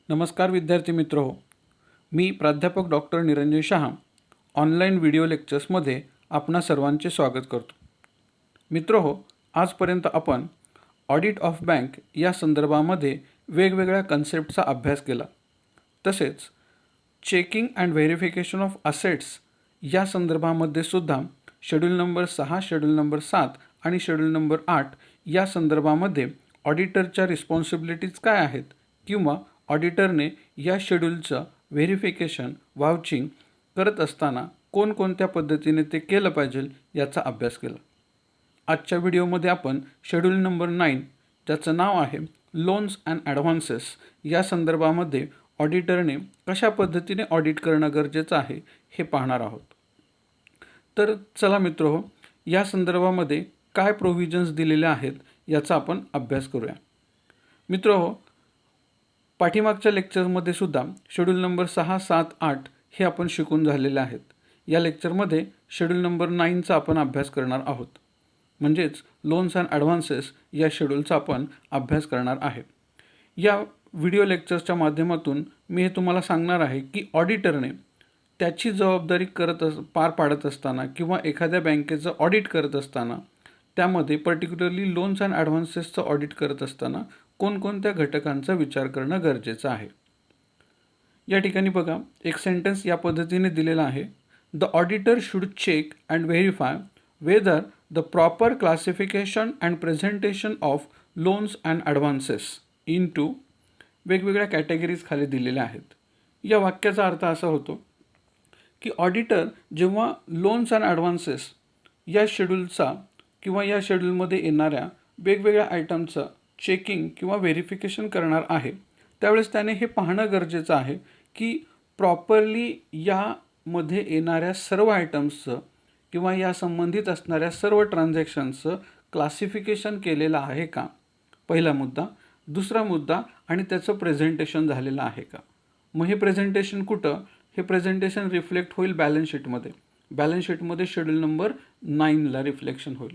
नमस्कार विद्यार्थी मित्रहो, मी प्राध्यापक doctor Niranjan Shah online video लेक्चर्समध्ये आपणा सर्वांचे स्वागत करतो. मित्रहो, आजपर्यंत आपण ऑडिट ऑफ बँक या संदर्भामध्ये वेगवेगळ्या कन्सेप्टचा अभ्यास केला. तसेच checking and verification of assets या संदर्भामध्ये सुद्धा शेड्यूल नंबर 6, शेड्यूल नंबर 7 आणि शेड्यूल नंबर 8 या संदर्भामध्ये ऑडिटरच्या रिस्पॉन्सिबिलिटीज काय आहेत किंवा ऑडिटरने या शेड्यूलचं व्हेरिफिकेशन वाउचिंग करत असताना कोणकोणत्या पद्धतीने ते केलं पाहिजे याचा अभ्यास केला. आजच्या व्हिडिओमध्ये आपण शेड्यूल नंबर 9 ज्याचं नाव आहे लोन्स अँड ॲडव्हान्सेस या संदर्भामध्ये ऑडिटरने कशा पद्धतीने ऑडिट करणं गरजेचं आहे हे पाहणार आहोत. तर चला मित्रहो, या संदर्भामध्ये काय प्रोव्हिजन्स दिलेले आहेत याचा आपण अभ्यास करूया. मित्रहो, पाठीमागच्या लेक्चरमध्ये सुद्धा शेड्यूल नंबर 6, 7, 8 हे आपण शिकून झालेले आहेत. या लेक्चरमध्ये शेड्यूल नंबर 9चा आपण अभ्यास करणार आहोत. म्हणजेच लोन्स अँड ॲडव्हान्सेस या शेड्यूलचा आपण अभ्यास करणार आहे. या व्हिडिओ लेक्चर्सच्या माध्यमातून मी हे तुम्हाला सांगणार आहे की ऑडिटरने त्याची जबाबदारी पार पाडत असताना किंवा एखाद्या बँकेचं ऑडिट करत असताना त्यामध्ये पर्टिक्युलरली लोन्स अँड ॲडव्हान्सेसचं ऑडिट करत असताना कोणकोणत्या घटकांचा विचार करणं गरजेचं आहे. या ठिकाणी बघा, एक सेंटेन्स या पद्धतीने दिलेला आहे. The auditor should check and verify whether the proper classification and presentation of loans and advances into वेगवेगळ्या कॅटेगरीज खाली दिलेल्या आहेत. या वाक्याचा अर्थ असा होतो की ऑडिटर जेव्हा लोन्स अँड ॲडव्हान्सेस या शेड्यूलचा किंवा या शेड्यूलमध्ये येणाऱ्या वेगवेगळ्या आयटमचं चेकिंग किंवा व्हेरिफिकेशन करणार आहे त्यावेळेस त्याने हे पाहणं गरजेचं आहे की प्रॉपरली यामध्ये येणाऱ्या सर्व आयटम्सचं किंवा या संबंधित असणाऱ्या सर्व ट्रान्झॅक्शन्सचं क्लासिफिकेशन केलेलं आहे का, पहिला मुद्दा. दुसरा मुद्दा, आणि त्याचं प्रेझेंटेशन झालेलं आहे का. मग हे प्रेझेंटेशन कुठं, हे प्रेझेंटेशन रिफ्लेक्ट होईल बॅलन्स शीटमध्ये. बॅलन्स शीटमध्ये शेड्यूल नंबर 9ला रिफ्लेक्शन होईल.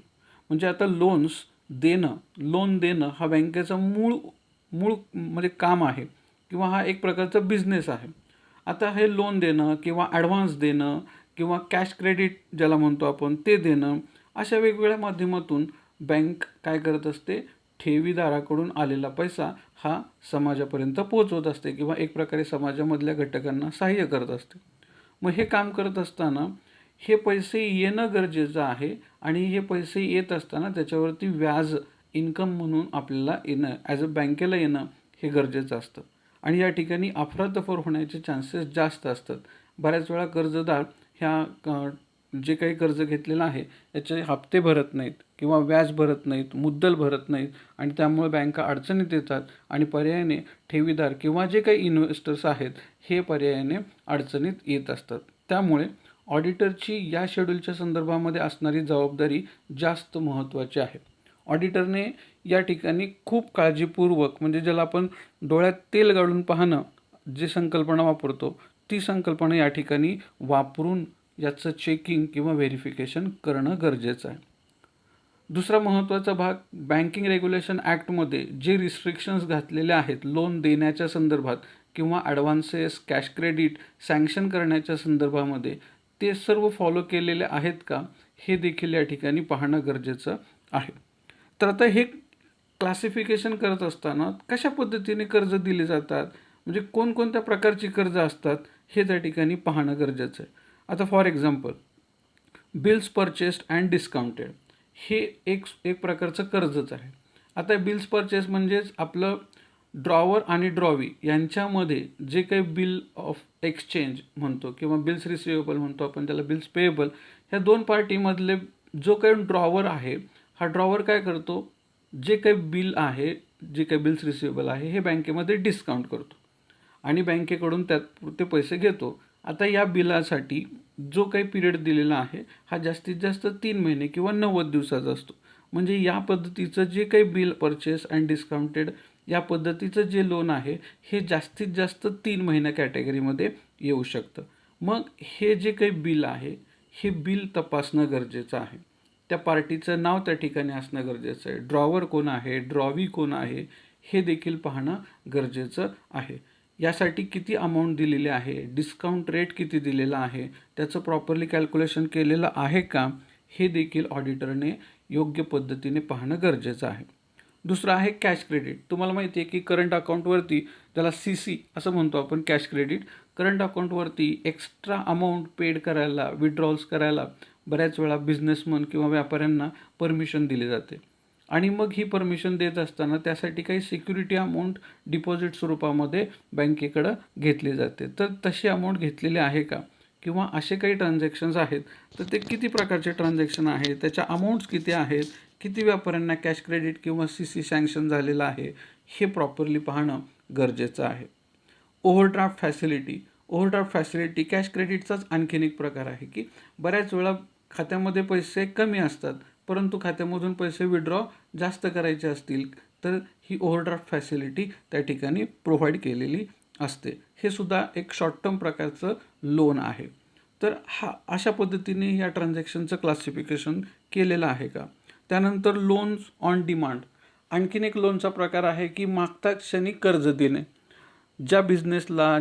म्हणजे आता लोन देणं हा बँकेचं मूळ म्हणजे काम आहे किंवा हा एक प्रकारचा बिझनेस आहे. आता हे लोन देणं किंवा ॲडव्हान्स देणं किंवा कॅश क्रेडिट ज्याला म्हणतो आपण ते देणं, अशा वेगवेगळ्या माध्यमातून बँक काय करत असते, ठेवीदाराकडून आलेला पैसा हा समाजापर्यंत पोहोचवत असते किंवा एक प्रकारे समाजामधल्या घटकांना सहाय्य करत असते. मग हे काम करत असताना हे पैसे येणं गरजेचं आहे आणि हे पैसे येत असताना त्याच्यावरती व्याज इन्कम म्हणून आपल्याला येणं, ॲज अ बँकेला येणं हे गरजेचं असतं. आणि या ठिकाणी अफरातफर होण्याचे चान्सेस जास्त असतात. बऱ्याच वेळा कर्जदार ह्या जे काही कर्ज घेतलेलं आहे याचे हप्ते भरत नाहीत किंवा व्याज भरत नाहीत, मुद्दल भरत नाहीत आणि त्यामुळे बँका अडचणीत येतात आणि पर्यायाने ठेवीदार किंवा जे काही इन्व्हेस्टर्स आहेत हे पर्यायाने अडचणीत येत असतात. त्यामुळे ऑडिटरची या शेड्यूलच्या संदर्भामध्ये असणारी जबाबदारी जास्त महत्त्वाची आहे. ऑडिटरने या ठिकाणी खूप काळजीपूर्वक, म्हणजे ज्याला आपण डोळ्यात तेल गाळून पाहणं जी संकल्पना वापरतो ती संकल्पना या ठिकाणी वापरून याचं चेकिंग किंवा व्हेरिफिकेशन करणं गरजेचं आहे. दुसरा महत्त्वाचा भाग, बँकिंग रेग्युलेशन ॲक्टमध्ये जे रिस्ट्रिक्शन्स घातलेले आहेत लोन देण्याच्या संदर्भात किंवा ॲडव्हान्सेस, कॅश क्रेडिट सँक्शन करण्याच्या संदर्भामध्ये, ते सर्व फॉलो केलेले आहेत का हे देखील या ठिकाणी पाहणं गरजेचं आहे. तर आता हे क्लासिफिकेशन करत असताना कशा पद्धतीने कर्ज दिले जातात, म्हणजे कोणकोणत्या प्रकारची कर्ज असतात हे त्या ठिकाणी पाहणं गरजेचं आहे. आता for example, bills purchased and discounted हे एक प्रकारचं कर्जच आहे. आता बिल्स परचेस म्हणजेच आपलं ड्रॉवर आणि ड्रॉवी यांच्यामध्ये जे काही बिल ऑफ एक्सचेंज म्हणतो किंवा बिल्स रिसिवेबल म्हणतो आपण त्याला, बिल्स पेएबल, ह्या दोन पार्टीमधले जो काही ड्रॉवर आहे हा ड्रॉवर काय करतो, जे काही बिल आहे, जे काही बिल्स रिसिवेबल आहे हे बँकेमध्ये डिस्काउंट करतो आणि बँकेकडून त्यात ते पैसे घेतो. आता या बिलासाठी जो काही पिरियड दिलेला आहे हा जास्तीत जास्त 3 महिने किंवा 90 दिवसाचा असतो. म्हणजे या पद्धतीचं जे काही बिल परचेस अँड डिस्काउंटेड या पद्धतीचं जे लोन आहे हे जास्तीत जास्त 3 महिन्या कॅटेगरीमध्ये येऊ शकतं. मग हे जे काही बिल आहे हे बिल तपासणं गरजेचं आहे. त्या पार्टीचं नाव त्या ठिकाणी असणं गरजेचं आहे. ड्रॉवर कोण आहे, ड्रॉवी कोण आहे हे देखील पाहणं गरजेचं आहे. यासाठी किती अमाऊंट दिलेली आहे, डिस्काउंट रेट किती दिलेला आहे, त्याचं प्रॉपरली कॅल्क्युलेशन केलेलं आहे का, हे देखील ऑडिटरने योग्य पद्धतीने पाहणं गरजेचं आहे. दुसरं आहे कॅश क्रेडिट. तुम्हाला माहिती आहे की करंट अकाउंटवरती, त्याला CC असं म्हणतो आपण, कॅश क्रेडिट, करंट अकाउंटवरती एक्स्ट्रा अमाऊंट पेड करायला, विड्रॉल्स करायला बऱ्याच वेळा बिझनेसमन किंवा व्यापाऱ्यांना परमिशन दिली जाते. आणि मग ही परमिशन देत असताना त्यासाठी काही सिक्युरिटी अमाऊंट डिपॉझिट स्वरूपामध्ये बँकेकडं घेतली जाते. तर तशी अमाऊंट घेतलेली आहे का, किंवा असे काही ट्रान्झॅक्शन्स आहेत तर ते किती प्रकारचे ट्रान्झॅक्शन आहेत, त्याच्या अमाऊंट्स किती आहेत, किती व्यापाऱ्यांना कॅश क्रेडिट किंवा CC सँक्शन झालेलं आहे, हे प्रॉपरली पाहणं गरजेचं आहे. Overdraft facility. Overdraft facility cash क्रेडिटचाच आणखीन एक प्रकार आहे की बऱ्याच वेळा खात्यामध्ये पैसे कमी असतात, परंतु खात्यामधून पैसे विड्रॉ जास्त करायचे असतील तर ही ओव्हरड्राफ्ट फॅसिलिटी त्या ठिकाणी प्रोव्हाइड केलेली असते. हे सुद्धा एक शॉर्ट टर्म प्रकारचं लोन आहे. तर अशा पद्धतीने या ट्रान्झॅक्शनचं क्लासिफिकेशन केलेलं आहे का. त्यानंतर लोन्स ऑन डिमांड. आणखीन एक लोनचा प्रकार आहे की मागता क्षणी कर्ज देणे. ज्या बिझनेसला,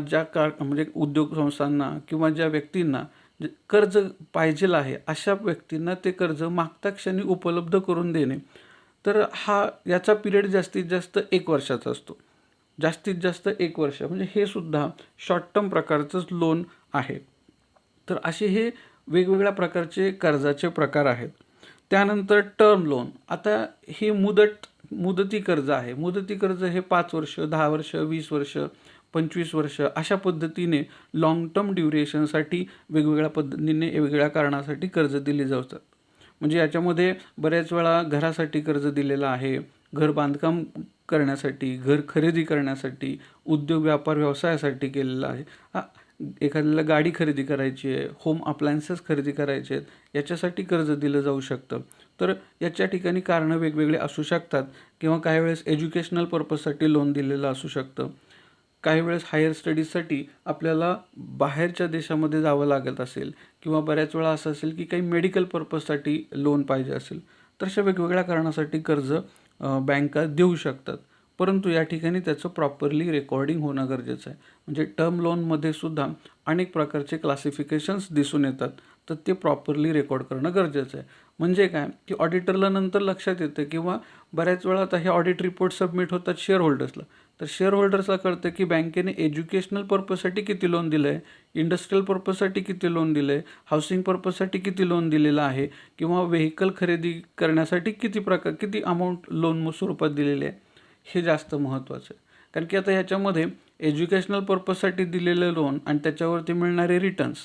म्हणजे उद्योग संस्थांना किंवा ज्या व्यक्तींना कर्ज पाहिजेल आहे अशा व्यक्तींना ते कर्ज मागता क्षणी उपलब्ध करून देणे. तर याचा पिरियड जास्तीत जास्त 1 वर्षाचा असतो. जास्तीत जास्त 1 वर्ष, म्हणजे हे सुद्धा शॉर्ट टर्म प्रकारचंच लोन आहे. तर असे हे वेगवेगळ्या प्रकारचे कर्जाचे प्रकार आहेत. त्यानंतर टर्म लोन. आता हे मुदती कर्ज आहे. मुदती कर्ज हे 5 वर्ष, 10 वर्ष, 20 वर्ष, 25 वर्ष अशा पद्धतीने लाँग टर्म ड्युरेशनसाठी वेगवेगळ्या पद्धतीने वेगवेगळ्या कारणासाठी कर्ज दिले जातात. म्हणजे याच्यामध्ये बऱ्याच वेळा घरासाठी कर्ज दिलेलं आहे, घर बांधकाम करण्यासाठी, घर खरेदी करण्यासाठी, उद्योग व्यापार व्यवसायासाठी केलेलं आहे. एखाद्याला गाडी खरेदी करायची आहे, होम अप्लायन्सेस खरेदी करायचे आहेत, याच्यासाठी कर्ज दिलं जाऊ शकतं. तर याच्या ठिकाणी कारणं वेगवेगळे असू शकतात, किंवा काही वेळेस एज्युकेशनल पर्पजसाठी लोन दिलेलं असू शकतं. काही वेळेस हायर स्टडीजसाठी आपल्याला बाहेरच्या देशामध्ये जावं लागत असेल, किंवा बऱ्याच वेळा असं असेल की काही मेडिकल पर्पजसाठी लोन पाहिजे असेल, तर अशा वेगवेगळ्या कारणासाठी कर्ज बँका देऊ शकतात. परंतु या ठिकाणी त्याचं प्रॉपरली रेकॉर्डिंग होणं गरजेचं आहे. म्हणजे टर्म लोनमध्ये सुद्धा अनेक प्रकारचे क्लासिफिकेशन्स दिसून येतात, तर ते प्रॉपरली रेकॉर्ड करणं गरजेचं आहे. म्हणजे काय की ऑडिटरला नंतर लक्षात येतं, किंवा बऱ्याच वेळा आता हे ऑडिट रिपोर्ट सबमिट होतात शेअर होल्डर्सला, तर शेअर होल्डर्सला कळतं की बँकेने एज्युकेशनल पर्पजसाठी किती लोन दिलं आहे, इंडस्ट्रियल पर्पजसाठी किती लोन दिलं आहे, हाऊसिंग पर्पजसाठी किती लोन दिलेलं आहे, किंवा व्हेकल खरेदी करण्यासाठी किती अमाऊंट लोन स्वरूपात दिलेले आहे, हे जास्त महत्त्वाचं आहे. कारण की आता ह्याच्यामध्ये एज्युकेशनल पर्पजसाठी दिलेलं लोन आणि त्याच्यावरती मिळणारे रिटर्न्स,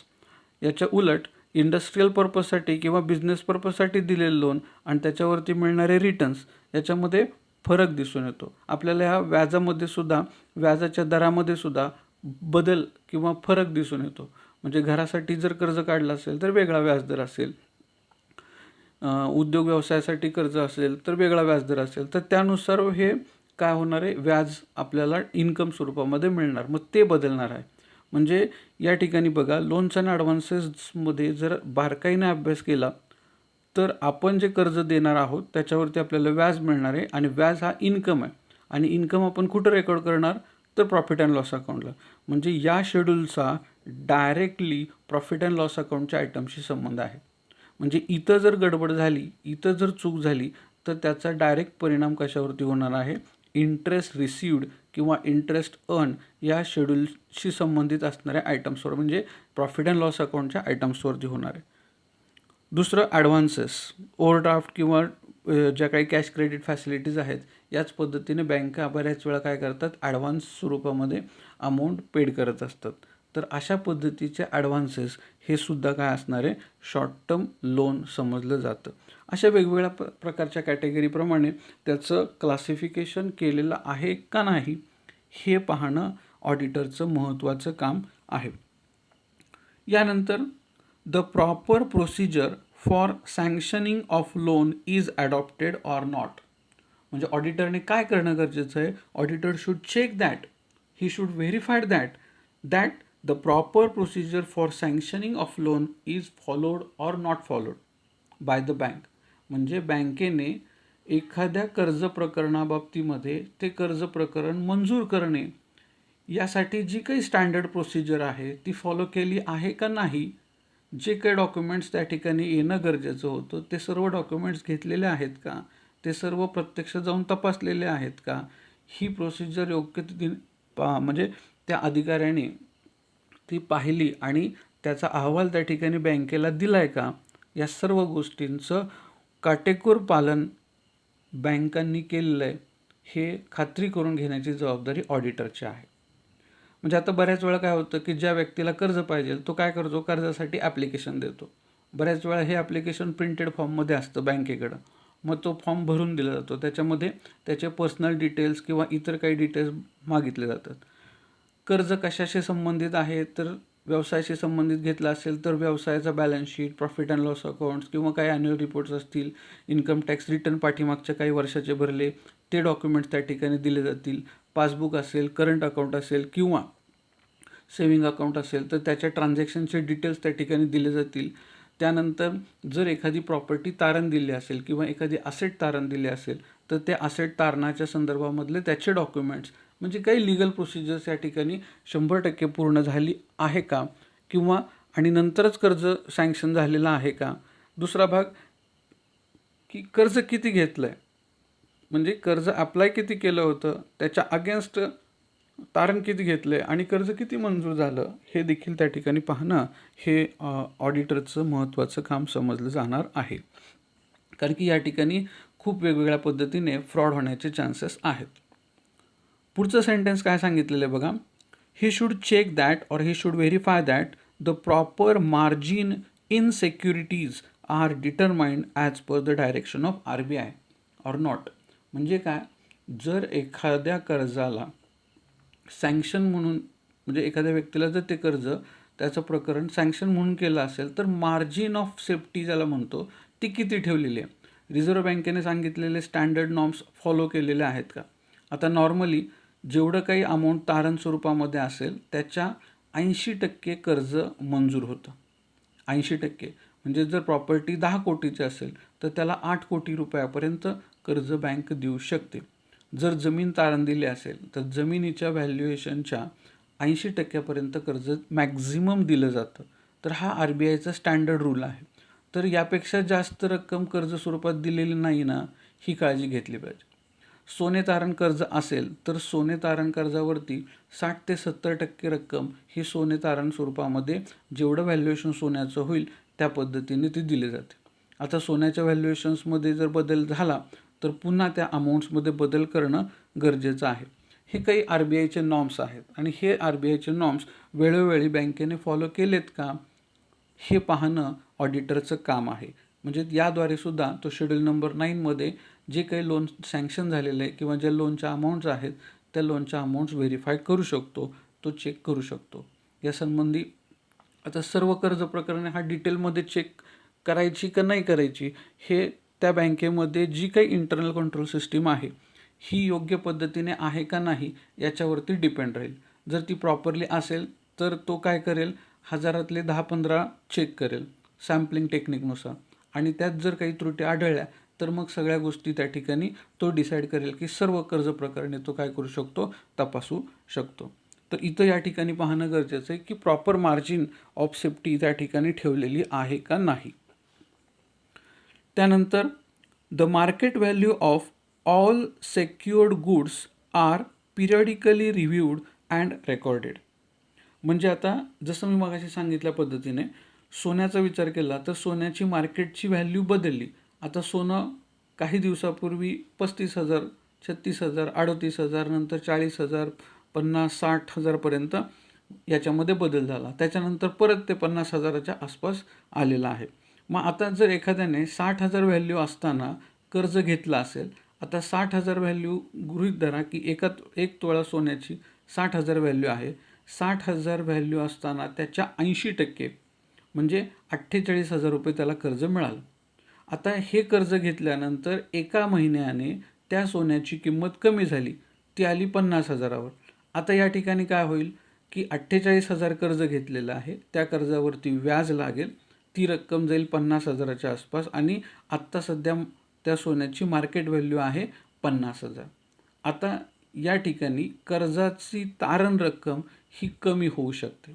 याच्या उलट इंडस्ट्रियल पर्पजसाठी किंवा बिझनेस पर्पजसाठी दिलेलं लोन आणि त्याच्यावरती मिळणारे रिटर्न्स, याच्यामध्ये फरक दिसून येतो. आपल्याला ह्या व्याजाच्या दरामध्ये सुद्धा बदल किंवा फरक दिसून येतो. म्हणजे घरासाठी जर कर्ज काढलं असेल तर वेगळा व्याजदर असेल, उद्योग व्यवसायासाठी कर्ज असेल तर वेगळा व्याजदर असेल, तर त्यानुसार हे काय होणार आहे, व्याज आपल्याला इन्कम स्वरूपामध्ये मिळणार, मग ते बदलणार आहे. म्हणजे या ठिकाणी बघा, लोन्स अँड ॲडव्हान्सेसमध्ये जर बारकाईने अभ्यास केला तर आपण जे कर्ज देणार आहोत त्याच्यावरती आपल्याला व्याज मिळणार आहे, आणि व्याज हा इन्कम आहे, आणि इन्कम आपण कुठं रेकॉर्ड करणार, तर प्रॉफिट अँड लॉस अकाउंटला. म्हणजे या शेड्यूलचा डायरेक्टली प्रॉफिट अँड लॉस अकाउंटच्या आयटमशी संबंध आहे. म्हणजे इथं जर गडबड झाली, इथं जर चूक झाली, तर त्याचा डायरेक्ट परिणाम कशावरती होणार आहे, इंटरेस्ट रिसिव्ड किंवा इंटरेस्ट अर्न या शेड्यूलशी संबंधित असणाऱ्या आयटम्सवर, म्हणजे प्रॉफिट अँड लॉस अकाउंटच्या आयटम्सवरती होणार आहे. दुसरं ॲडव्हान्सेस, ओव्हरड्राफ्ट किंवा ज्या काही कॅश क्रेडिट फॅसिलिटीज आहेत, याच पद्धतीने बँका बऱ्याच वेळा काय करतात, ॲडव्हान्स स्वरूपामध्ये अमाऊंट पेड करत असतात. तर अशा पद्धतीचे ॲडव्हान्सेस हे सुद्धा काय असणार आहे, शॉर्ट टर्म लोन समजलं जातं. अशा वेगवेगळ्या प्रकारच्या कॅटेगरीप्रमाणे त्याचं क्लासिफिकेशन केलेलं आहे का नाही, हे पाहणं ऑडिटरचं महत्त्वाचं काम आहे. यानंतर the proper procedure for sanctioning of loan is adopted or not. म्हणजे ऑडिटरने काय करणं गरजेचं आहे, auditor should check that, he should verified that the proper procedure for sanctioning of loan is followed or not followed by the bank. म्हणजे बँकेने एखाद्या कर्ज प्रकरणाबाबतीमध्ये ते कर्ज प्रकरण मंजूर करणे यासाठी जी काही स्टँडर्ड प्रोसिजर आहे ती फॉलो केली आहे का नाही, जे काही डॉक्युमेंट्स त्या ठिकाणी येणं गरजेचं होतं ते सर्व डॉक्युमेंट्स घेतलेले आहेत का, ते सर्व प्रत्यक्ष जाऊन तपासलेले आहेत का, ही प्रोसिजर योग्य म्हणजे त्या अधिकाऱ्याने ती पाहिली आणि त्याचा अहवाल त्या ठिकाणी बँकेला दिला आहे का, या सर्व गोष्टींचं काटेकोर पालन बँकांनी केलेलं आहे हे खात्री करून घेण्याची जबाबदारी ऑडिटरची आहे. म्हणजे आता बऱ्याच वेळा काय होतं की ज्या व्यक्तीला कर्ज पाहिजे तो काय करतो, कर्जासाठी ॲप्लिकेशन देतो. बऱ्याच वेळा हे ॲप्लिकेशन प्रिंटेड फॉर्ममध्ये असतं बँकेकडं. मग तो फॉर्म भरून दिला जातो. त्याच्यामध्ये त्याचे पर्सनल डिटेल्स किंवा इतर काही डिटेल्स मागितले जातात. कर्ज कशाशी संबंधित आहे, तर व्यवसायाशी संबंधित घेतला असेल तर व्यवसायाचा balance sheet, profit and loss accounts किंवा काही ॲन्युअल रिपोर्ट्स असतील, इन्कम टॅक्स रिटर्न पाठीमागच्या काही वर्षाचे भरले ते डॉक्युमेंट्स त्या ठिकाणी दिले जातील. पासबुक असेल, करंट अकाउंट असेल किंवा सेविंग अकाउंट असेल तर त्याच्या ट्रान्झॅक्शनचे डिटेल्स त्या ठिकाणी दिले जातील. त्यानंतर जर एखादी प्रॉपर्टी तारण दिली असेल किंवा एखादी असेट तारण दिली असेल तर ते असेट तारणाच्या संदर्भामधले त्याचे डॉक्युमेंट्स, म्हणजे काही लिगल प्रोसिजर्स या ठिकाणी 100% पूर्ण झाली आहे का, किंवा आणि नंतरच कर्ज सँक्शन झालेलं आहे का. दुसरा भाग की कर्ज किती घेतलं आहे, म्हणजे कर्ज अप्लाय किती केलं होतं, त्याच्या अगेन्स्ट तारण किती घेतलं आहे आणि कर्ज किती मंजूर झालं हे देखील त्या ठिकाणी पाहणं हे ऑडिटरचं महत्त्वाचं काम समजलं जाणार आहे. कारण की या ठिकाणी खूप वेगवेगळ्या पद्धतीने फ्रॉड होण्याचे चान्सेस आहेत. पुढचं सेंटेन्स काय सांगितलेलं आहे बघा. ही should check that or he should verify that the proper margin in securities are determined as per the direction of RBI or not. म्हणजे काय, जर एखाद्या कर्जाला सँक्शन म्हणून, म्हणजे एखाद्या व्यक्तीला जर ते कर्ज त्याचं प्रकरण सँक्शन म्हणून केलं असेल तर मार्जिन ऑफ सेफ्टी ज्याला म्हणतो ती किती ठेवलेली आहे, रिझर्व्ह बँकेने सांगितलेले स्टँडर्ड नॉर्म्स फॉलो केलेले आहेत का. आता नॉर्मली जेवढं काही अमाऊंट तारण स्वरूपामध्ये असेल त्याच्या 80% कर्ज मंजूर होतं. 80% म्हणजे जर प्रॉपर्टी 10 कोटीची असेल तर त्याला 8 कोटी रुपयापर्यंत कर्ज बँक देऊ शकते. जर जमीन तारण दिली असेल तर जमिनीच्या व्हॅल्युएशनच्या 80% कर्ज मॅक्झिमम दिलं जातं. तर हा RBIचा स्टँडर्ड रूल आहे. तर यापेक्षा जास्त रक्कम कर्ज स्वरूपात दिलेली नाही ना, ही काळजी घेतली पाहिजे. सोने तारण कर्ज असेल तर सोने तारण कर्जावरती 60 ते 70% रक्कम ही सोने तारण स्वरूपामध्ये जेवढं व्हॅल्युएशन सोन्याचं होईल त्या पद्धतीने ती दिली जाते. आता सोन्याच्या व्हॅल्युएशन्समध्ये जर बदल झाला तर पुन्हा त्या अमाऊंट्समध्ये बदल करणं गरजेचं आहे. हे काही RBIचे नॉर्म्स आहेत आणि हे RBIचे नॉर्म्स वेळोवेळी बँकेने फॉलो केलेत का हे पाहणं ऑडिटरचं काम आहे. म्हणजे याद्वारे सुद्धा तो शेड्यूल नंबर 9मध्ये जे काही लोन सँक्शन झालेलं आहे किंवा ज्या लोनच्या अमाऊंट्स आहेत त्या लोनच्या अमाऊंट्स व्हेरीफाय करू शकतो, तो चेक करू शकतो. यासंबंधी आता सर्व कर्ज प्रकरणे हा डिटेलमध्ये चेक करायची का नाही करायची हे त्या बँकेमध्ये जी काही इंटरनल कंट्रोल सिस्टीम आहे ही योग्य पद्धतीने आहे का नाही याच्यावरती डिपेंड राहील. जर ती प्रॉपरली असेल तर तो काय करेल, हजारातले 10-15 चेक करेल सॅम्पलिंग टेक्निकनुसार, आणि त्यात जर काही त्रुटी आढळल्या तर मग सगळ्या गोष्टी त्या ठिकाणी तो डिसाईड करेल की सर्व कर्ज प्रकरणे तो काय करू शकतो, तपासू शकतो. तर इथं या ठिकाणी पाहणं गरजेचं आहे की प्रॉपर मार्जिन ऑफ सेफ्टी त्या ठिकाणी ठेवलेली आहे का नाही. त्यानंतर the market value of all secured goods are periodically reviewed and recorded. म्हणजे आता जसं मी मगाशी सांगितल्या पद्धतीने सोन्याचा विचार केला तर सोन्याची मार्केटची व्हॅल्यू बदलली. आता सोनं काही दिवसापूर्वी 35,000, 36,000, 38,000, नंतर 40,000, 50,000, 60,000पर्यंत याच्यामध्ये बदल झाला. त्याच्यानंतर परत ते 50,000च्या आसपास आलेलं आहे. मग आता जर एखाद्याने 60,000 व्हॅल्यू असताना कर्ज घेतलं असेल, आता 60,000 व्हॅल्यू गृहीत धरा की एक तोळा सोन्याची 60,000 व्हॅल्यू आहे. 60,000 व्हॅल्यू असताना त्याच्या 80% म्हणजे 48,000 रुपये त्याला कर्ज मिळालं. आता हे कर्ज घेतल्यानंतर एका महिन्याने त्या सोन्याची किंमत कमी झाली, ती आली 50,000वर. आता या ठिकाणी काय होईल की 48,000 कर्ज घेतलेलं आहे, त्या कर्जावरती व्याज लागेल, ती रक्कम जाईल 50,000च्या आसपास आणि आत्ता सध्या त्या सोन्याची मार्केट व्हॅल्यू आहे 50,000. आता या ठिकाणी कर्जाची तारण रक्कम ही कमी होऊ शकते.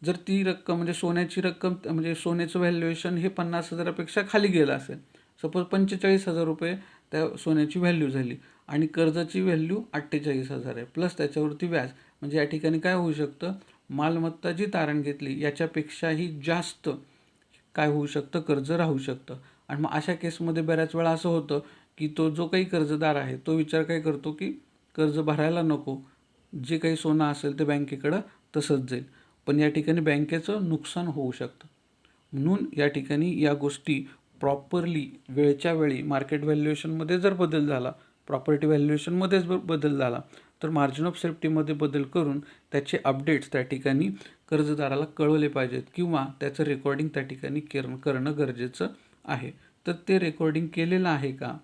जर ती रक्कम म्हणजे सोन्याची रक्कम म्हणजे सोन्याचं व्हॅल्युएशन हे 50,000पेक्षा खाली गेलं असेल, सपोज 45,000 रुपये त्या सोन्याची व्हॅल्यू झाली आणि कर्जाची व्हॅल्यू 48,000 आहे प्लस त्याच्यावरती व्याज, म्हणजे या ठिकाणी काय होऊ शकतं, मालमत्ता जी तारण घेतली याच्यापेक्षाही जास्त काय होऊ शकतं, कर्ज राहू शकतं. आणि मग अशा केसमध्ये बऱ्याच वेळा असं होतं की तो जो काही कर्जदार आहे तो विचार काय करतो की कर्ज भरायला नको, जे काही सोनं असेल ते बँकेकडं तसंच जाईल, पण या ठिकाणी बँकेचं नुकसान होऊ शकतं. म्हणून या ठिकाणी या गोष्टी प्रॉपरली वेळच्या वेळी मार्केट व्हॅल्युएशनमध्ये जर बदल झाला, प्रॉपर्टी व्हॅल्युएशनमध्येच बदल झाला, तर मार्जिन ऑफ सेफ्टीमध्ये बदल करून त्याचे अपडेट्स त्या ठिकाणी कर्जदाराला कळवले पाहिजेत किंवा त्याचं रेकॉर्डिंग त्या ठिकाणी करणं गरजेचं आहे. तर ते रेकॉर्डिंग केलेलं आहे का,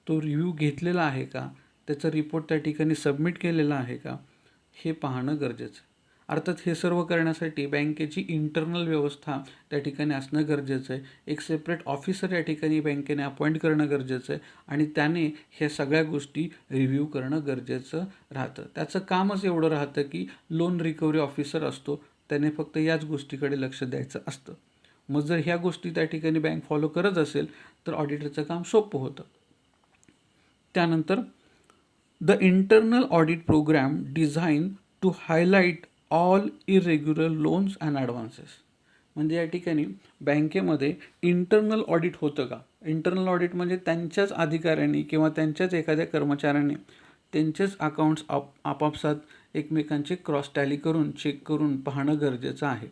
तो रिव्ह्यू घेतलेला आहे का, त्याचा रिपोर्ट त्या ठिकाणी सबमिट केलेला आहे का, हे पाहणं गरजेचं आहे. अर्थात हे सर्व करण्यासाठी बँकेची इंटरनल व्यवस्था त्या ठिकाणी असणं गरजेचं आहे. एक सेपरेट ऑफिसर या ठिकाणी बँकेने अपॉइंट करणं गरजेचं आहे आणि त्याने ह्या सगळ्या गोष्टी रिव्ह्यू करणं गरजेचं राहतं. त्याचं कामच एवढं राहतं की लोन रिकव्हरी ऑफिसर असतो, त्याने फक्त याच गोष्टीकडे लक्ष द्यायचं असतं. मग जर ह्या गोष्टी त्या ठिकाणी बँक फॉलो करत असेल तर ऑडिटरचं काम सोपं होतं. त्यानंतर the internal audit programme design to highlight all irregular loans and advances. म्हणजे या ठिकाणी बँकेमध्ये इंटरनल ऑडिट होतं का, इंटरनल ऑडिट म्हणजे त्यांच्याच अधिकाऱ्यांनी किंवा त्यांच्याच एखाद्या कर्मचाऱ्यांनी त्यांचेच अकाउंट्स आपापसात एकमेकांचे क्रॉस टॅली करून चेक करून पाहणं गरजेचं आहे.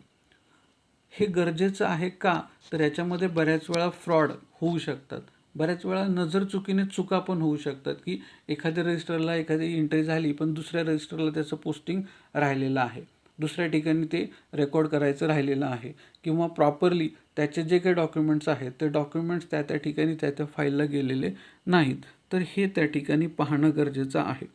हे गरजेचं आहे का, तर याच्यामध्ये बऱ्याच वेळा फ्रॉड होऊ शकतात, बऱ्याच वेळा नजर चुकीने चुका पण होऊ शकतात की एखाद्या रजिस्टरला एखादी एंट्री झाली पण दुसऱ्या रजिस्टरला त्याचं पोस्टिंग राहिलेलं आहे, दुसऱ्या ठिकाणी ते रेकॉर्ड करायचं राहिलेलं आहे किंवा प्रॉपरली त्याचे जे काही डॉक्युमेंट्स आहेत ते डॉक्युमेंट्स त्या त्या ठिकाणी त्या फाईलला गेलेले नाहीत, तर हे त्या ठिकाणी पाहणं गरजेचं आहे.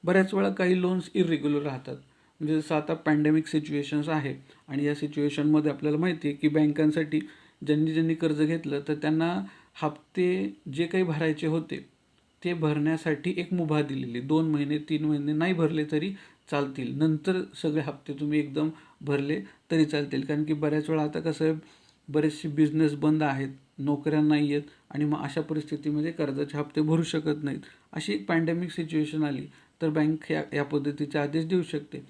बऱ्याच वेळा काही लोन्स इरेग्युलर राहतात, म्हणजे जसं आता पॅन्डेमिक सिच्युएशन्स आहे आणि या सिच्युएशनमध्ये आपल्याला माहिती आहे की बँकांसाठी ज्यांनी ज्यांनी कर्ज घेतलं तर त्यांना हप्ते जे काही भरायचे होते ते भरण्यासाठी एक मुभा दिलेली, 2 महिने 3 महिने नाही भरले तरी चालतील, नंतर सगळे हप्ते तुम्ही एकदम भरले तरी चालतील. कारण की बऱ्याच वेळा आता कसं आहे, बरेचसे बिझनेस बंद आहेत, नोकऱ्या नाही आहेत आणि मग अशा परिस्थितीमध्ये कर्जाचे हप्ते भरू शकत नाहीत. अशी एक पॅन्डेमिक सिच्युएशन आली तर बँक या पद्धतीचे आदेश देऊ शकते.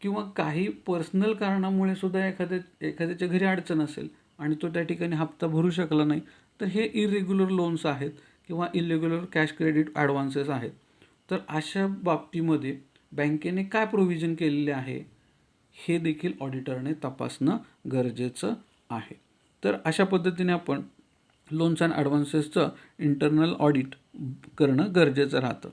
किंवा काही पर्सनल कारणामुळे सुद्धा एखाद्याच्या घरी अडचण असेल आणि तो त्या ठिकाणी हप्ता भरू शकला नाही, तर हे इरेग्युलर लोन्स आहेत किंवा इरेग्युलर कॅश क्रेडिट ॲडव्हान्सेस आहेत. तर अशा बाबतीमध्ये बँकेने काय प्रोव्हिजन केलेले आहे हे देखील ऑडिटरने तपासणं गरजेचं आहे. तर अशा पद्धतीने आपण लोन्स अँड ॲडव्हान्सेसचं इंटरनल ऑडिट करणं गरजेचं राहतं.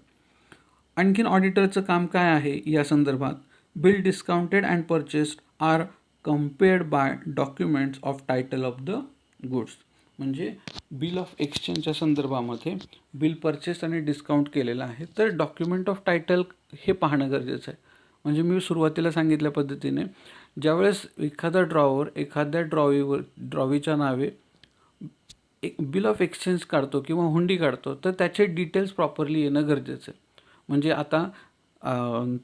आणखीन ऑडिटरचं काम काय आहे या संदर्भात, bill discounted and purchased are compared by documents of title of the goods. म्हणजे बिल ऑफ एक्सचेंजच्या संदर्भामध्ये बिल परचेस आणि डिस्काउंट केलेलं आहे तर डॉक्युमेंट ऑफ टायटल हे पाहणं गरजेचं आहे. म्हणजे मी सुरुवातीला सांगितल्या पद्धतीने ज्यावेळेस एखाद्या ड्रॉवीच्या नावे एक बिल ऑफ एक्सचेंज काढतो किंवा हुंडी काढतो तर त्याचे डिटेल्स प्रॉपरली येणं गरजेचं आहे. म्हणजे आता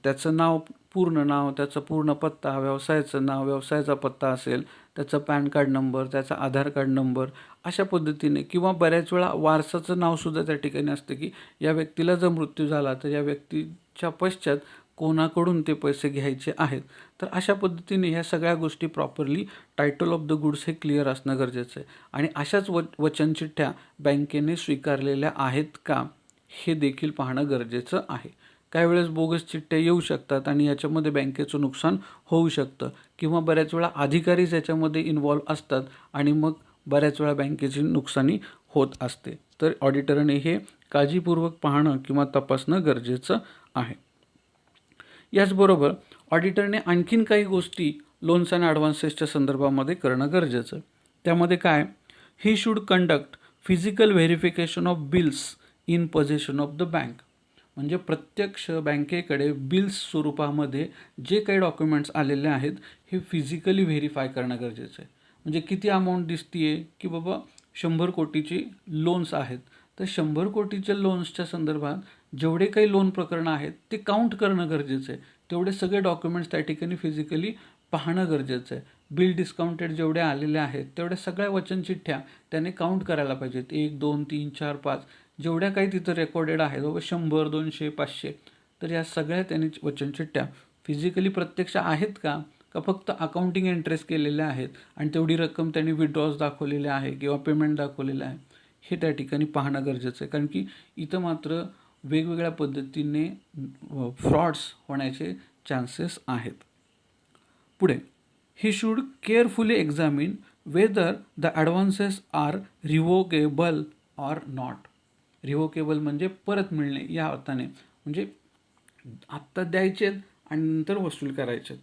त्याचं नाव, पूर्ण नाव, त्याचा पूर्ण पत्ता, व्यवसायाचं नाव, व्यवसायाचा पत्ता असेल, त्याचा पॅन कार्ड नंबर, त्याचा आधार कार्ड नंबर, अशा पद्धतीने किंवा बऱ्याच वेळा वारसाचं नावसुद्धा त्या ठिकाणी असतं की या व्यक्तीला जर मृत्यू झाला तर या व्यक्तीच्या पश्चात कोणाकडून ते पैसे घ्यायचे आहेत. तर अशा पद्धतीने ह्या सगळ्या गोष्टी properly title of the goods हे क्लिअर असणं गरजेचं आहे. आणि अशाच वचनचिठ्ठ्या बँकेने स्वीकारलेल्या आहेत का हे देखील पाहणं गरजेचं आहे. काही वेळेस बोगस चिठ्ठ्या येऊ शकतात आणि याच्यामध्ये बँकेचं नुकसान होऊ शकतं किंवा बऱ्याच वेळा अधिकारीच याच्यामध्ये इन्व्हॉल्व असतात आणि मग बऱ्याच वेळा बँकेची नुकसानी होत असते. तर ऑडिटरने हे काळजीपूर्वक पाहणं किंवा तपासणं गरजेचं आहे. याचबरोबर ऑडिटरने आणखीन काही गोष्टी लोन्स अँड ॲडव्हान्सेसच्या संदर्भामध्ये करणं गरजेचं आहे. त्यामध्ये काय, he should conduct physical verification of bills in possession of the bank. म्हणजे प्रत्यक्ष बँकेकडे बिल्स स्वरूपामध्ये जे काही डॉक्युमेंट्स आलेले आहेत हे फिजिकली व्हेरीफाय करणं गरजेचं आहे. म्हणजे किती अमाऊंट दिसते आहे की बाबा 100 कोटीची लोन्स आहेत, तर 100 कोटीच्या लोन्सच्या संदर्भात जेवढे काही लोन प्रकरणं आहेत ते काउंट करणं गरजेचं आहे. तेवढे सगळे डॉक्युमेंट्स त्या ठिकाणी फिजिकली पाहणं गरजेचं आहे. बिल डिस्काउंटेड जेवढे आलेले आहेत तेवढ्या सगळ्या वचनचिठ्ठ्या त्याने काउंट करायला पाहिजेत. 1, 2, 3, 4, 5 जेवढ्या काही तिथं रेकॉर्डेड आहेत बाबा 100, 200, 500 तर या सगळ्या त्यांनी वचनचिठ्ठ्या फिजिकली प्रत्यक्ष आहेत का फक्त अकाउंटिंग एंट्रीज केलेल्या आहेत आणि तेवढी रक्कम त्यांनी विड्रॉज दाखवलेले आहे किंवा पेमेंट दाखवलेलं आहे हे त्या ठिकाणी पाहणं गरजेचं आहे. कारण की इथं मात्र वेगवेगळ्या पद्धतीने फ्रॉड्स होण्याचे चान्सेस आहेत. पुढे he should carefully examine whether the advances are revocable or not. Revocable म्हणजे परत मिळणे या अर्थाने, म्हणजे आत्ता द्यायचे आणि नंतर वसूल करायचे.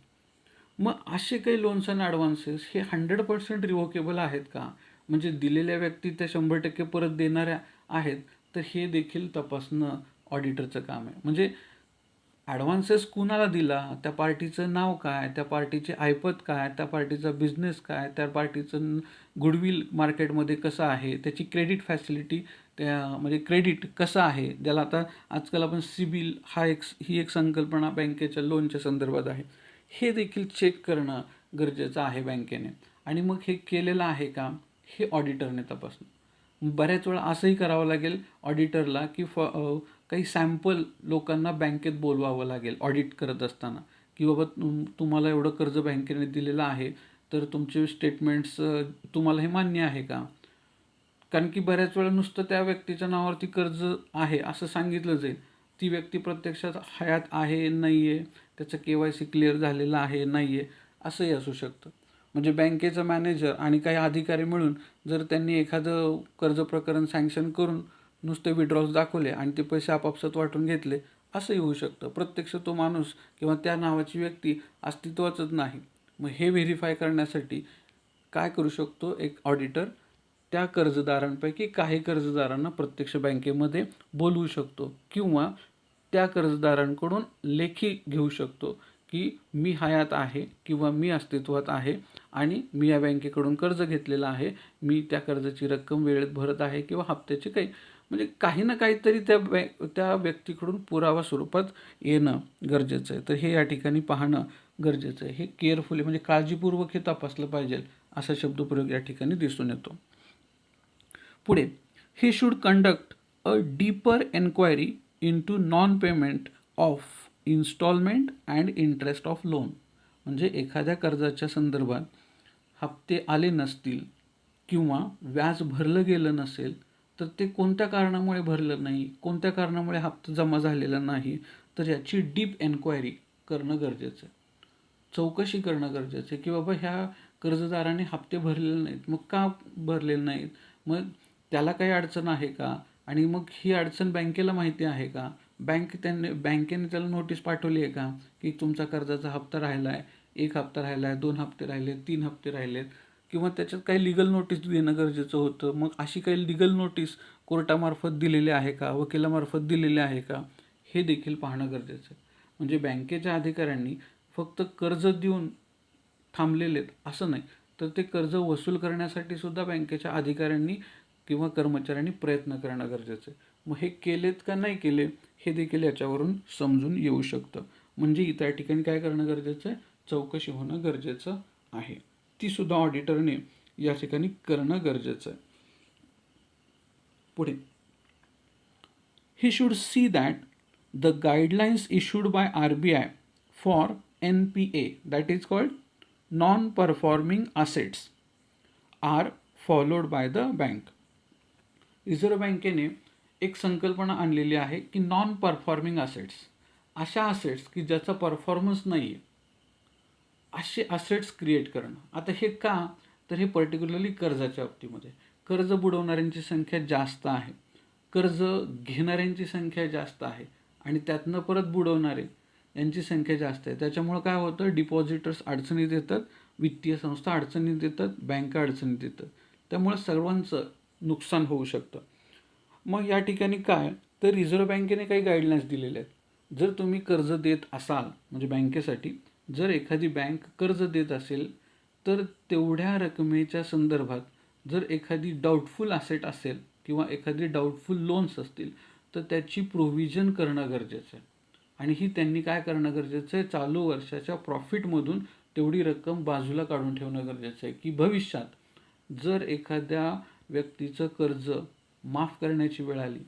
मग असे काही लोन्स अँड ॲडव्हान्सेस हे 100% रिव्होकेबल आहेत का, म्हणजे दिलेल्या व्यक्ती त्या 100% परत देणाऱ्या आहेत, तर हे देखील तपासणं ऑडिटरचं काम आहे. म्हणजे ॲडव्हान्सेस कुणाला दिला, त्या पार्टीचं नाव काय, त्या पार्टीचे ऐपत काय, त्या पार्टीचा बिझनेस काय, त्या पार्टीचं गुडविल मार्केटमध्ये कसं आहे, त्याची क्रेडिट फॅसिलिटी म्हणजे क्रेडिट कसं आहे, ज्याला आता आजकाल आपण सिबिल ही एक संकल्पना बँकेच्या लोनच्या संदर्भात आहे, हे देखील चेक करणं गरजेचं आहे बँकेने. आणि मग हे केलेलं आहे का हे ऑडिटरने तपासणं. बऱ्याच वेळा असंही करावं लागेल ऑडिटरला की काही सॅम्पल लोकांना बँकेत बोलवावं लागेल ऑडिट करत असताना, की बाबा तुम्हाला एवढं कर्ज बँकेने दिलेलं आहे तर तुमचे स्टेटमेंट्स तुम्हाला हे मान्य आहे का. कारण की बऱ्याच वेळा नुसतं त्या व्यक्तीच्या नावावरती कर्ज आहे असं सांगितलं जाईल, ती व्यक्ती प्रत्यक्षात हयात आहे नाही आहे, त्याचं KYC क्लिअर झालेलं आहे नाही आहे असंही असू शकतं. म्हणजे बँकेचा मॅनेजर आणि काही अधिकारी मिळून जर त्यांनी एखादं कर्ज प्रकरण सँक्शन करून नुसते विड्रॉल्स दाखवले आणि ते पैसे आपापसात वाटून घेतले असंही होऊ शकतं. प्रत्यक्ष तो माणूस किंवा त्या नावाची व्यक्ती अस्तित्वाचंच नाही. मग हे व्हेरीफाय करण्यासाठी काय करू शकतो एक ऑडिटर, त्या कर्जदारांपैकी काही कर्जदारांना प्रत्यक्ष बँकेमध्ये बोलवू शकतो किंवा त्या कर्जदारांकडून लेखी घेऊ शकतो की मी हयात आहे किंवा मी अस्तित्वात आहे आणि मी या बँकेकडून कर्ज घेतलेलं आहे, मी त्या कर्जाची रक्कम वेळेत भरत आहे किंवा हप्त्याची काही, म्हणजे काही ना काहीतरी त्या व्यक्तीकडून पुरावा स्वरूपात येणं गरजेचं आहे. तर हे या ठिकाणी पाहणं गरजेचं आहे. हे केअरफुली म्हणजे काळजीपूर्वक हे तपासलं पाहिजे असा शब्दप्रयोग या ठिकाणी दिसून येतो. पुढे he should conduct a deeper enquiry into non payment of instalment and interest of loan. म्हणजे एखाद्या कर्जाच्या संदर्भात हप्ते आले नसतील किंवा व्याज भरलं गेलं नसेल तर ते कोणत्या कारणामुळे भरलं नाही, कोणत्या कारणामुळे हप्ता जमा झालेला नाही, तर याची डीप एन्क्वायरी करणं गरजेचं आहे. चौकशी करणं गरजेचं आहे की बाबा ह्या कर्जदाराने हप्ते भरलेले नाहीत, मग का भरलेले नाहीत, मग त्याला काही अडचण आहे का, आणि मग ही अडचण बँकेला माहिती आहे का, बँकेने त्याला नोटीस पाठवली आहे का की तुमचा कर्जाचा हप्ता राहिला आहे, 1 हप्ता राहिला आहे, 2 हप्ते राहिले, 3 हप्ते राहिलेत, किंवा त्याच्यात काही लिगल नोटीस देणं गरजेचं होतं. मग अशी काही लिगल नोटीस कोर्टामार्फत दिलेली आहे का, वकिलामार्फत दिलेली आहे का, हे देखील पाहणं गरजेचं आहे. म्हणजे बँकेच्या अधिकाऱ्यांनी फक्त कर्ज देऊन थांबलेलेत असं नाही, तर ते कर्ज वसूल करण्यासाठी सुद्धा बँकेच्या अधिकाऱ्यांनी किंवा कर्मचाऱ्यांनी प्रयत्न करणं गरजेचं आहे. मग हे केलेत का नाही केले हे देखील याच्यावरून समजून येऊ शकतं. म्हणजे त्या ठिकाणी काय करणं गरजेचं आहे, चौकशी होणं गरजेचं आहे. ती सुद्धा ऑडिटरने या ठिकाणी करणं गरजेचं आहे. पुढे he should see that the guidelines issued by RBI for NPA, that is called non performing assets, are followed by the bank. Reserve बँकेने एक संकल्पना आणलेली आहे की नॉन परफॉर्मिंग असेट्स, अशा असेट्स की ज्याचा परफॉर्मन्स नाही आहे असे असेट्स क्रिएट करणं. आता हे का, तर हे पर्टिक्युलरली कर्जाच्या बाबतीमध्ये कर्ज बुडवणाऱ्यांची संख्या जास्त आहे, कर्ज घेणाऱ्यांची संख्या जास्त आहे आणि त्यातनं परत बुडवणारे यांची संख्या जास्त आहे. त्याच्यामुळं काय होतं, डिपॉझिटर्स अडचणीत येतात, वित्तीय संस्था अडचणीत येतात, बँका अडचणीत येतात, त्यामुळे सर्वांचं नुकसान होऊ शकतं. मग या ठिकाणी काय, तर रिझर्व्ह बँकेने काही गाईडलाईन्स दिलेले आहेत. जर तुम्ही कर्ज देत असाल म्हणजे बँकेसाठी जर एखादी बँक कर्ज देत असेल तर तेवढ्या रकमेच्या संदर्भात जर एखादी डाऊटफुल असेट असेल किंवा एखादी डाऊटफुल लोन्स असतील तर त्याची प्रोव्हिजन करणं गरजेचं आहे. आणि ही त्यांनी काय करणं गरजेचं आहे, चालू वर्षाच्या प्रॉफिटमधून तेवढी रक्कम बाजूला काढून ठेवणं गरजेचं आहे, की भविष्यात जर एखाद्या व्यक्तीचं कर्ज माफ करण्याची वेळ आली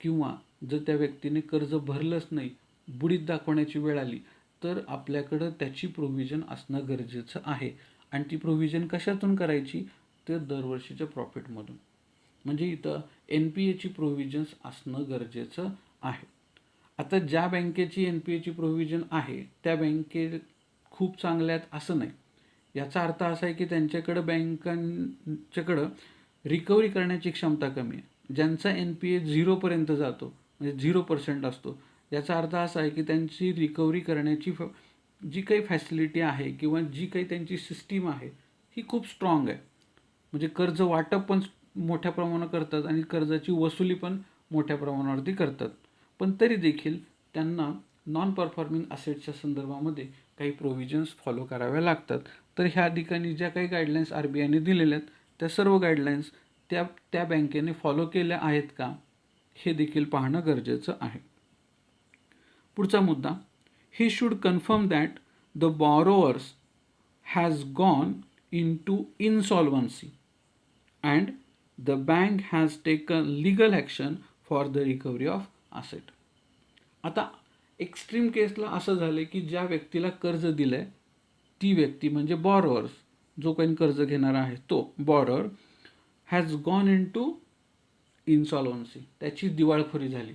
किंवा जर त्या व्यक्तीने कर्ज भरलंच नाही, बुडीत दाखवण्याची वेळ आली, तर आपल्याकडं त्याची प्रोव्हिजन असणं गरजेचं आहे. आणि ती प्रोव्हिजन कशातून करायची, तर दरवर्षीच्या प्रॉफिटमधून. म्हणजे इथं NPAची प्रोव्हिजन्स असणं गरजेचं आहे. आता ज्या बँकेची NPAची प्रोव्हिजन आहे त्या बँके खूप चांगल्या आहेत असं नाही. याचा अर्थ असा आहे की त्यांच्याकडं बँकांच्याकडं रिकव्हरी करण्याची क्षमता कमी आहे. ज्यांचा NPA 0पर्यंत जातो, म्हणजे 0% असतो, याचा अर्थ असा आहे की त्यांची रिकव्हरी करण्याची जी काही फॅसिलिटी आहे किंवा जी काही त्यांची सिस्टीम आहे ही खूप स्ट्रॉंग आहे. म्हणजे कर्ज वाटप पण मोठ्या प्रमाणावर करतात आणि कर्जाची वसुली पण मोठ्या प्रमाणावरती करतात. पण तरी देखील त्यांना नॉन परफॉर्मिंग असेट्सच्या संदर्भामध्ये काही प्रोव्हिजन्स फॉलो कराव्या लागतात. तर ह्या ठिकाणी ज्या काही गाईडलाईन्स RBIने दिलेल्या आहेत त्या सर्व गाईडलाईन्स त्या त्या बँकेने फॉलो केल्या आहेत का, हे देखील पाहणं गरजेचं आहे. पुढचा मुद्दा, he should confirm that the borrowers has gone in to insolvency and the bank has taken legal action for the recovery of asset. आता एक्स्ट्रीम केसला असं झालं की ज्या व्यक्तीला कर्ज दिलं आहे ती व्यक्ती म्हणजे बॉरोअर्स, जो काही कर्ज घेणार आहे तो borrower has gone in to insolvency, त्याची दिवाळखोरी झाली,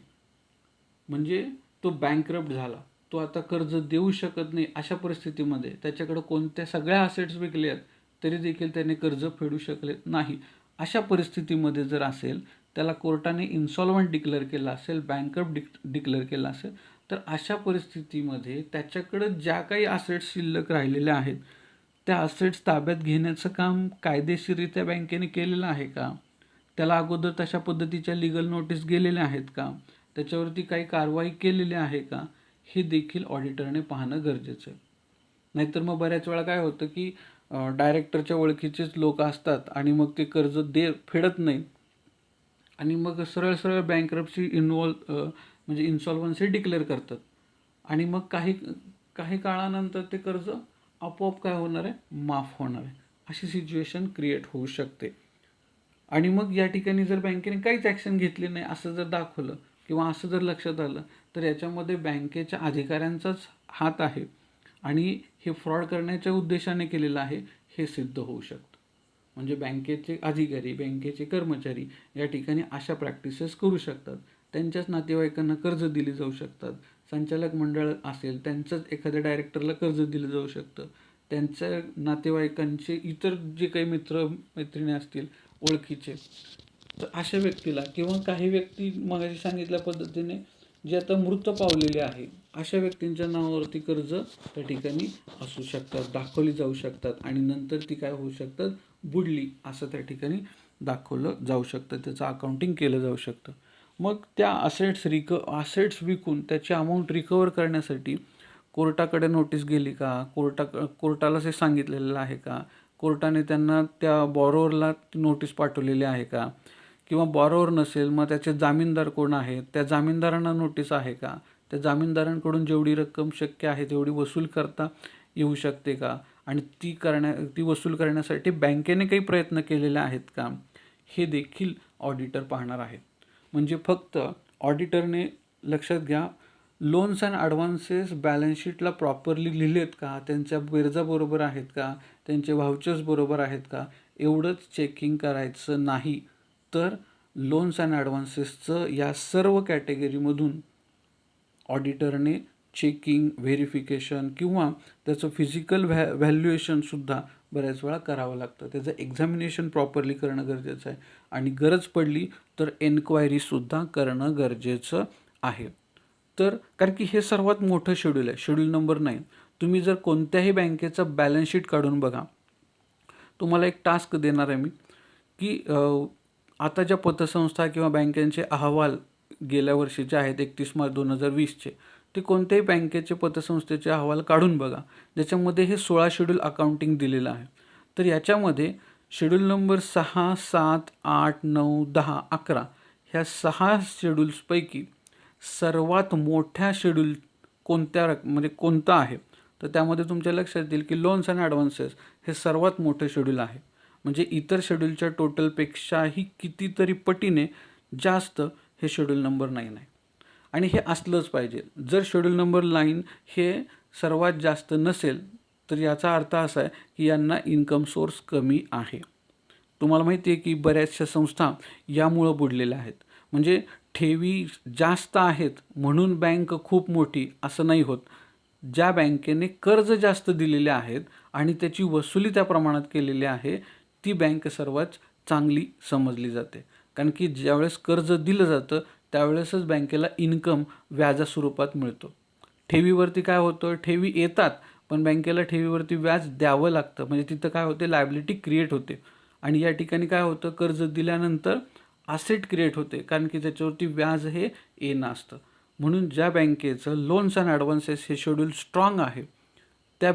म्हणजे तो बँकरप्ट झाला, तो आता कर्ज देऊ शकत नाही. अशा परिस्थितीमध्ये त्याच्याकडे कोणत्या सगळ्या असेट्स विकले आहेत तरी देखील त्याने कर्ज फेडू शकले नाही. अशा परिस्थितीमध्ये जर असेल, त्याला कोर्टाने इन्सॉल्वंट डिक्लेअर केलं असेल, बँकरप्ट डिक्लेअर केलं असेल, तर अशा परिस्थितीमध्ये त्याच्याकडं ज्या काही असेट्स शिल्लक राहिलेल्या आहेत त्या असेट्स ताब्यात घेण्याचं काम कायदेशीररित्या बँकेने केलेलं आहे का, त्याला अगोदर तशा पद्धतीच्या लीगल नोटीस गेलेल्या आहेत का, त्याच्यावरती काही कारवाई केलेली आहे का, हे देखील ऑडिटरने पाहणं गरजेचं आहे. नाहीतर मग बऱ्याच वेळा काय होतं की डायरेक्टरच्या ओळखीचेच लोक असतात आणि मग ते कर्ज फेडत नाही आणि मग सरळ सरळ बँकरप्सी म्हणजे इन्सॉल्वन्सी डिक्लेअर करतात आणि मग काही काही काळानंतर ते कर्ज आपोआप काय होणार आहे, माफ होणार आहे. अशी सिच्युएशन क्रिएट होऊ शकते. आणि मग या ठिकाणी जर बँकेने काहीच ॲक्शन घेतली नाही असं जर दाखवलं किंवा असं जर लक्षात आलं तर याच्यामध्ये बँकेच्या अधिकाऱ्यांचाच हात आहे आणि हे फ्रॉड करण्याच्या उद्देशाने केलेलं आहे हे सिद्ध होऊ शकतं. म्हणजे बँकेचे अधिकारी, बँकेचे कर्मचारी या ठिकाणी अशा प्रॅक्टिसेस करू शकतात. त्यांच्याच नातेवाईकांना कर्ज दिली जाऊ शकतात. संचालक मंडळ असेल त्यांचंच एखाद्या डायरेक्टरला कर्ज दिलं जाऊ शकतं. त्यांच्या नातेवाईकांचे इतर जे काही मैत्रिणी असतील ओळखीचे, तर अशा व्यक्तीला किंवा काही व्यक्ती मगाशी सांगितल्या पद्धतीने जे आता मृत पावलेले आहे अशा व्यक्तींच्या नावावरती कर्ज त्या ठिकाणी असू शकतात, दाखवली जाऊ शकतात आणि नंतर ती काय होऊ शकतात, बुडली असं त्या ठिकाणी दाखवलं जाऊ शकतं, त्याचं अकाउंटिंग केलं जाऊ शकतं. मग त्या असेट्स विकून त्याची अमाऊंट रिकवर करण्यासाठी कोर्टाकडे नोटीस गेली का, कोर्टाला ते सांगितलेलं आहे का, कोर्टाने त्यांना त्या बॉरोअरला नोटीस पाठवलेली आहे का, किंवा बॉरोअर नसेल मग त्याचे जामीनदार कोण आहेत, त्या जामीनदारांना नोटीस आहे का, त्या जामीनदारांकडून जेवढी रक्कम शक्य आहे तेवढी वसूल करता येऊ शकते का, आणि ती वसूल करण्यासाठी बँकेने काही प्रयत्न केलेले आहेत का, हे देखील ऑडिटर पाहणार आहेत. म्हणजे फक्त ऑडिटरने लक्षात घ्या, लोन्स अँड ॲडव्हान्सेस बॅलन्स शीटला प्रॉपरली लिहिलेत का, त्यांच्या बेरजा बरोबर आहेत का, त्यांचे व्हाउचर्स बरोबर आहेत का, एवढंच चेकिंग करायचं नाही. तर लोन्स अँड ॲडव्हान्सेसचं या सर्व कॅटेगरीमधून ऑडिटरने चेकिंग, व्हेरिफिकेशन किंवा त्याचं फिजिकल व्हॅल्युएशनसुद्धा बऱ्याच वेळा करावं लागतं. त्याचं एक्झामिनेशन प्रॉपरली करणं गरजेचं आहे आणि गरज पडली तर एन्क्वायरीसुद्धा करणं गरजेचं आहे. तर कारण की हे सर्वात मोठं शेड्यूल आहे, शेड्यूल नंबर 9. तुम्ही जर कोणत्याही बँकेचं बॅलन्स शीट काढून बघा, तुम्हाला एक टास्क देणार आहे मी की आता ज्या पतसंस्था किंवा बँकांचे अहवाल गेल्या वर्षीचे आहेत 31 मार्च 2020चे, ते कोणत्याही बँकेचे पतसंस्थेचे अहवाल काढून बघा, ज्याच्यामध्ये हे 16 शेड्यूल अकाउंटिंग दिलेलं आहे. तर याच्यामध्ये शेड्यूल नंबर 6, 7, 8, 9, 10, 11 ह्या 6 शेड्यूल्सपैकी सर्वात मोठ्या शेड्यूल म्हणजे कोणतं आहे, तर त्यामध्ये तुमच्या लक्षात येईल की लोन्स अँड ॲडव्हान्सेस हे सर्वात मोठं शेड्यूल आहे. म्हणजे इतर शेड्यूलच्या टोटलपेक्षाही कितीतरी पटीने जास्त हे शेड्यूल नंबर 9 आहे. आणि हे असलंच पाहिजे. जर शेड्यूल नंबर 9 हे सर्वात जास्त नसेल तर याचा अर्थ असा आहे की यांना इन्कम सोर्स कमी आहे. तुम्हाला माहिती आहे की बऱ्याचशा संस्था यामुळं बुडलेल्या आहेत. म्हणजे ठेवी जास्त आहेत म्हणून बँक खूप मोठी असं नाही होत. ज्या बँकेने कर्ज जास्त दिलेले आहेत आणि त्याची वसुली त्या प्रमाणात केलेली आहे, ती बँक सर्वात चांगली समजली जाते. कारण की ज्यावेळेस कर्ज दिलं जातं त्यावेळेसच बँकेला इन्कम व्याजा स्वरूपात मिळतो. ठेवीवरती काय होतं, ठेवी येतात पण बँकेला ठेवीवरती व्याज द्यावं लागतं. म्हणजे तिथं काय होते, लायबिलिटी क्रिएट होते. आणि या ठिकाणी काय होतं, कर्ज दिल्यानंतर असेट क्रिएट होते कारण की त्याच्यावरती व्याज हे येणं असतं. म्हणून ज्या बँकेचं लोन्स अँड ॲडव्हान्सेस हे शेड्यूल स्ट्रॉंग आहे त्या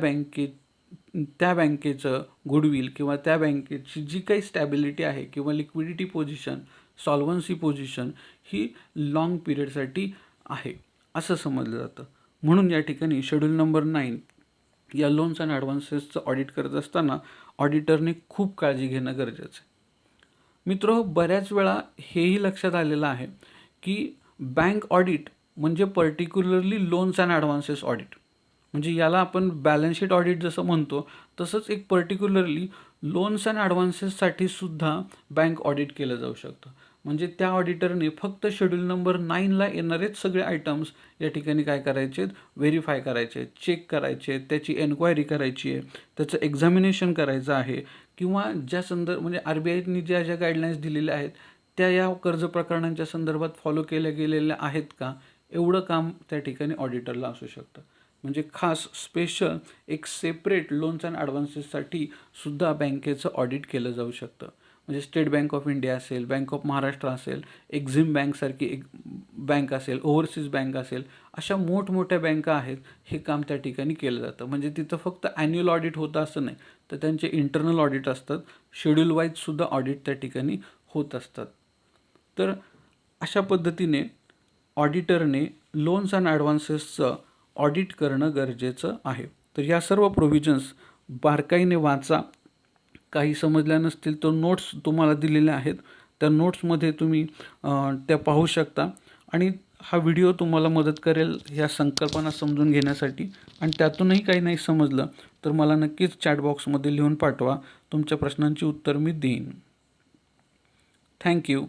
त्या बँकेचं गुडविल किंवा त्या बँकेची जी काही स्टॅबिलिटी आहे किंवा लिक्विडिटी पोझिशन, सॉल्व्हन्सी पोझिशन ही लाँग पिरियडसाठी आहे असं समजलं जातं. म्हणून या ठिकाणी शेड्यूल नंबर 9 या लोन्स अँड ॲडव्हान्सेसचं ऑडिट करत असताना ऑडिटरने खूप काळजी घेणं गरजेचं आहे. मित्र, बऱ्याच वेळा हेही लक्षात आलेलं आहे की बँक ऑडिट म्हणजे particularly loans and advances audit. म्हणजे याला आपण बॅलन्स शीट ऑडिट जसं म्हणतो तसंच एक पर्टिक्युलरली लोन्स अँड ॲडव्हान्सेससाठी सुद्धा बँक ऑडिट केलं जाऊ शकतं. म्हणजे त्या ऑडिटरने फक्त शेड्यूल नंबर 9ला येणारेच सगळे आयटम्स या ठिकाणी काय करायचे आहेत, व्हेरीफाय करायचे, चेक करायचे, त्याची एन्क्वायरी करायची आहे, त्याचं एक्झामिनेशन करायचं आहे किंवा म्हणजे RBIने ज्या गाईडलाईन्स दिलेल्या आहेत त्या या कर्ज प्रकरणांच्या संदर्भात फॉलो केल्या गेलेल्या आहेत का, एवढं काम त्या ठिकाणी ऑडिटरला असू शकतं. म्हणजे खास स्पेशल एक सेपरेट लोन्स अँड ॲडव्हान्सेससाठी सुद्धा बँकेचं ऑडिट केलं जाऊ शकतं. म्हणजे स्टेट बँक ऑफ इंडिया असेल, बँक ऑफ महाराष्ट्र असेल, एक्झिम बँकसारखी एक बँक असेल, ओव्हरसीज बँक असेल, अशा मोठमोठ्या बँका आहेत, हे काम त्या ठिकाणी केलं जातं. म्हणजे तिथं फक्त ॲन्युअल ऑडिट होतं असं नाही, तर त्यांचे इंटरनल ऑडिट असतात, शेड्यूल वाईजसुद्धा ऑडिट त्या ठिकाणी होत असतात. तर अशा पद्धतीने ऑडिटरने लोन्स अँड ॲडव्हान्सेसचं ऑडिट करणं गरजेचं आहे. तर या सर्व प्रोव्हिजन्स बारकाईने वाचा. काही समजल्या नसतील तर नोट्स तुम्हाला दिलेल्या आहेत, त्या नोट्समध्ये तुम्ही त्या पाहू शकता आणि हा व्हिडिओ तुम्हाला मदत करेल ह्या संकल्पना समजून घेण्यासाठी. आणि त्यातूनही काही नाही समजलं तर मला नक्कीच चॅट बॉक्समध्ये लिहून पाठवा. तुमच्या प्रश्नांची उत्तर मी देईन. थँक्यू.